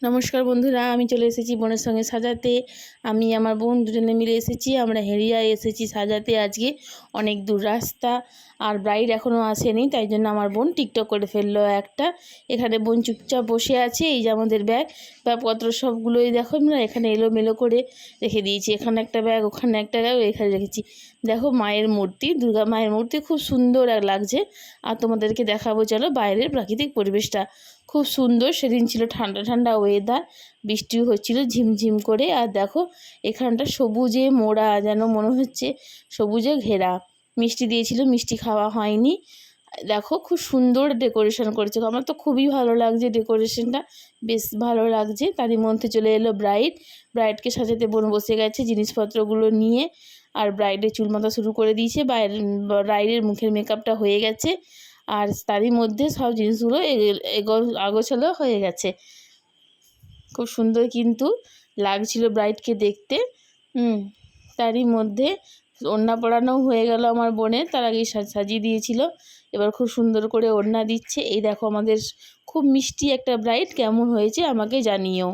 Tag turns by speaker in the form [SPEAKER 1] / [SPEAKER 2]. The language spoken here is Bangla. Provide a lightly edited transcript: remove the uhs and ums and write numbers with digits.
[SPEAKER 1] নমস্কার বন্ধুরা, আমি চলে এসেছি বোনের সঙ্গে সাজাতে। আমি আমার বোন দুজনে মিলে এসেছি। আমরা হেরিয়ায় এসেছি সাজাতে। আজকে অনেক দূর রাস্তা, আর ব্রাইড এখনও আসেনি, তাই জন্য আমার বোন টিকটক করে ফেললো একটা। এখানে বোন চুপচাপ বসে আছে। এই যে আমাদের ব্যাগপত্র সবগুলোই দেখো আমরা এখানে এলোমেলো করে রেখে দিয়েছি। এখানে একটা ব্যাগ, ওখানে একটা ব্যাগ, এখানে রেখেছি। দেখো মায়ের মূর্তি, দুর্গা মায়ের মূর্তি খুব সুন্দর লাগছে। আর তোমাদেরকে দেখাবো, চলো বাইরের প্রাকৃতিক পরিবেশটা খুব সুন্দর। সেদিন ছিল ঠান্ডা ঠান্ডা ওয়েদার, বৃষ্টিও হচ্ছিল ঝিমঝিম করে। আর দেখো এখানটা সবুজে মোড়া, যেন মনে হচ্ছে সবুজে ঘেরা। মিষ্টি দিয়েছিল, মিষ্টি খাওয়া হয়নি। দেখো খুব সুন্দর ডেকোরেশন করেছে, আমার তো খুবই ভালো লাগছে ডেকোরেশনটা, বেশ ভালো লাগছে। তারই মধ্যে চলে এলো ব্রাইডকে সাজাতে বোন বসে গেছে জিনিসপত্রগুলো নিয়ে। আর ব্রাইডের চুল মাথা শুরু করে দিয়েছে, ব্রাইডের মুখের মেকআপটা হয়ে গেছে। আর তারই মধ্যে সব জিনিসগুলো আগোছালো হয়ে গেছে। খুব সুন্দর কিন্তু লাগছিল ব্রাইডকে দেখতে। তারই মধ্যে ওড়না পরানো হয়ে গেল আমার বোনের, তার আগেই সাজিয়ে দিয়েছিল। এবার খুব সুন্দর করে ওড়না দিচ্ছে। এই দেখো আমাদের খুব মিষ্টি একটা ব্রাইড, কেমন হয়েছে আমাকে জানিও।